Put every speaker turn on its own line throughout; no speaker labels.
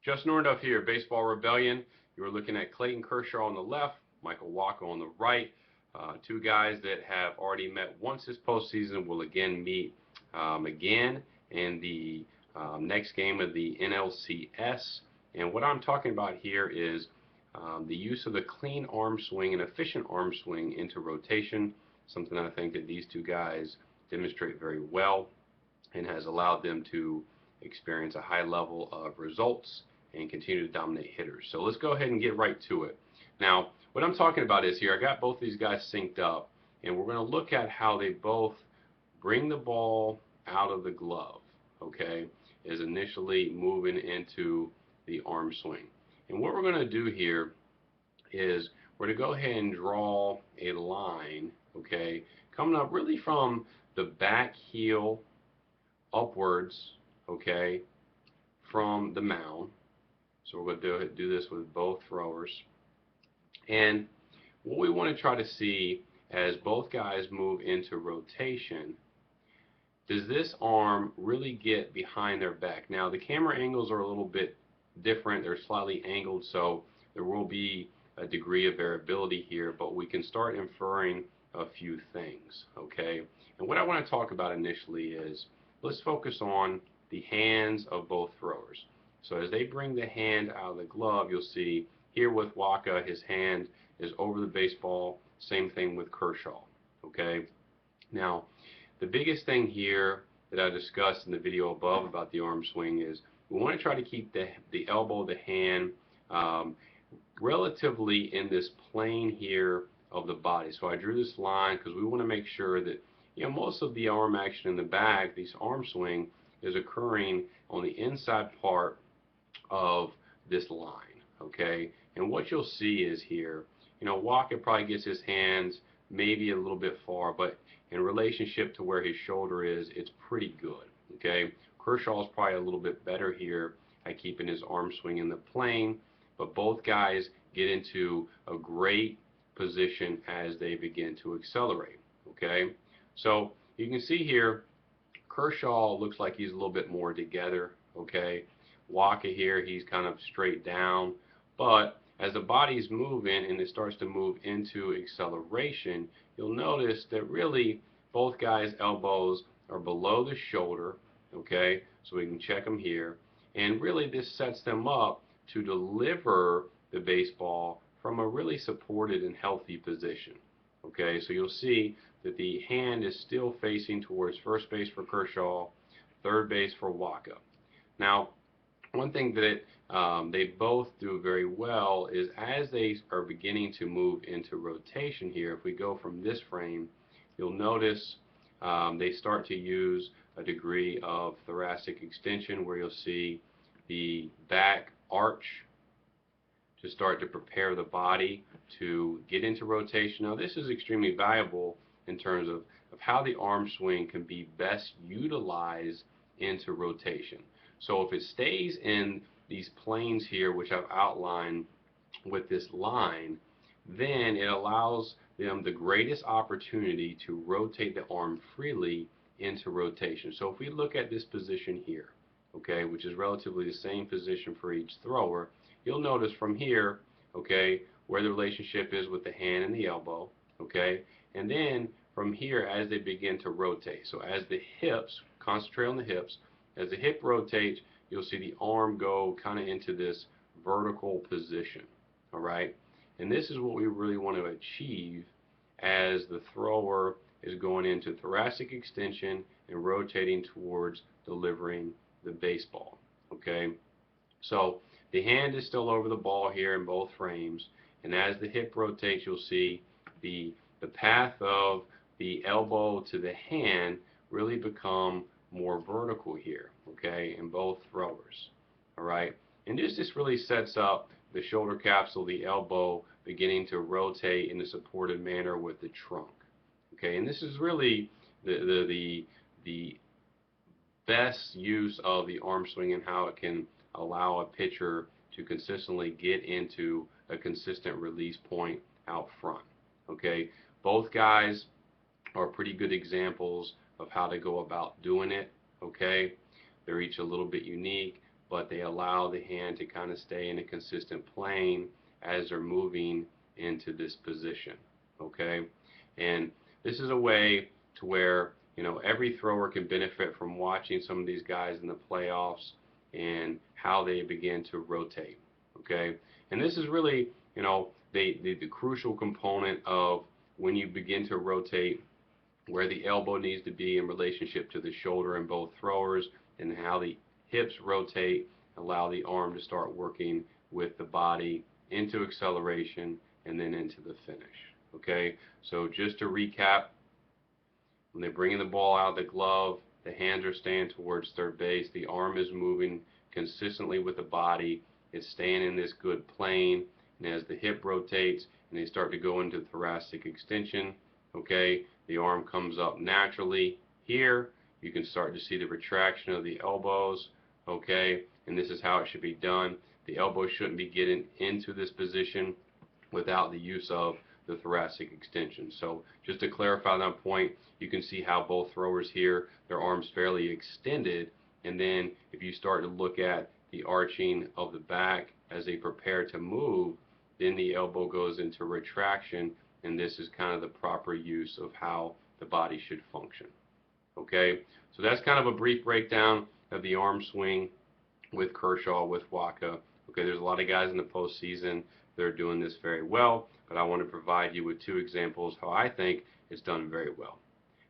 Justin Orenduff here, Baseball Rebellion. You are looking at Clayton Kershaw on the left, Michael Wacha on the right. Two guys that have already met once this postseason will again meet again in the next game of the NLCS. And what I'm talking about here is the use of the clean arm swing and efficient arm swing into rotation, something I think that these two guys demonstrate very well and has allowed them to experience a high level of results and continue to dominate hitters. So let's go ahead and get right to it. Now, what I'm talking about is here, I got both these guys synced up, and we're going to look at how they both bring the ball out of the glove, okay, is initially moving into the arm swing. And what we're going to do here is we're going to go ahead and draw a line, okay, coming up really from the back heel upwards, okay, from the mound. So we're going to do this with both throwers. And what we want to try to see as both guys move into rotation, does this arm really get behind their back? Now the camera angles are a little bit different. They're slightly angled, so there will be a degree of variability here, but we can start inferring a few things, okay? And what I want to talk about initially is, let's focus on the hands of both throwers. So as they bring the hand out of the glove, you'll see here with Wacha, his hand is over the baseball. Same thing with Kershaw, okay? Now, the biggest thing here that I discussed in the video above about the arm swing is we want to try to keep the elbow, the hand, relatively in this plane here of the body. So I drew this line because we want to make sure that, you know, most of the arm action in the back, this arm swing, is occurring on the inside part of this line, okay? And what you'll see is here, you know, Wacha probably gets his hands maybe a little bit far, but in relationship to where his shoulder is, it's pretty good, okay? Kershaw's probably a little bit better here at keeping his arm swing in the plane, but both guys get into a great position as they begin to accelerate, okay? So you can see here, Kershaw looks like he's a little bit more together, okay? Wacha here, he's kind of straight down, but as the body's moving and it starts to move into acceleration, you'll notice that really both guys' elbows are below the shoulder, okay? So we can check them here, and really this sets them up to deliver the baseball from a really supported and healthy position, okay? So you'll see that the hand is still facing towards first base for Kershaw, third base for Wacha. Now, one thing that they both do very well is as they are beginning to move into rotation here, if we go from this frame, you'll notice they start to use a degree of thoracic extension where you'll see the back arch to start to prepare the body to get into rotation. Now this is extremely valuable in terms of how the arm swing can be best utilized into rotation. So if it stays in these planes here, which I've outlined with this line, then it allows them the greatest opportunity to rotate the arm freely into rotation. So if we look at this position here, okay, which is relatively the same position for each thrower, you'll notice from here, okay, where the relationship is with the hand and the elbow, okay, and then from here as they begin to rotate. So as the hips, concentrate on the hips, as the hip rotates, you'll see the arm go kind of into this vertical position, all right? And this is what we really want to achieve as the thrower is going into thoracic extension and rotating towards delivering the baseball, okay? So the hand is still over the ball here in both frames, and as the hip rotates, you'll see the path of the elbow to the hand really become more vertical here, okay, in both throwers, all right? And this really sets up the shoulder capsule, the elbow beginning to rotate in a supported manner with the trunk, okay? And this is really the best use of the arm swing and how it can allow a pitcher to consistently get into a consistent release point out front, okay? Both guys are pretty good examples of how to go about doing it, okay? They're each a little bit unique, but they allow the hand to kind of stay in a consistent plane as they're moving into this position. Okay, and this is a way to where, you know, every thrower can benefit from watching some of these guys in the playoffs and how they begin to rotate. Okay, and this is really, you know, the crucial component of when you begin to rotate, where the elbow needs to be in relationship to the shoulder in both throwers, and how the hips rotate, allow the arm to start working with the body into acceleration and then into the finish. Okay, so just to recap, when they're bringing the ball out of the glove, the hands are staying towards third base, the arm is moving consistently with the body, it's staying in this good plane, and as the hip rotates and they start to go into thoracic extension, okay, the arm comes up naturally here. You can start to see the retraction of the elbows, okay, and this is how it should be done. The elbow shouldn't be getting into this position without the use of the thoracic extension. So just to clarify that point, you can see how both throwers here, their arms fairly extended, and then if you start to look at the arching of the back as they prepare to move, then the elbow goes into retraction, and this is kind of the proper use of how the body should function. Okay, so that's kind of a brief breakdown of the arm swing with Kershaw, with Wacha. Okay, there's a lot of guys in the postseason that are doing this very well, but I want to provide you with two examples how I think it's done very well.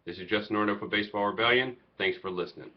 This is Justin Orenduff with Baseball Rebellion. Thanks for listening.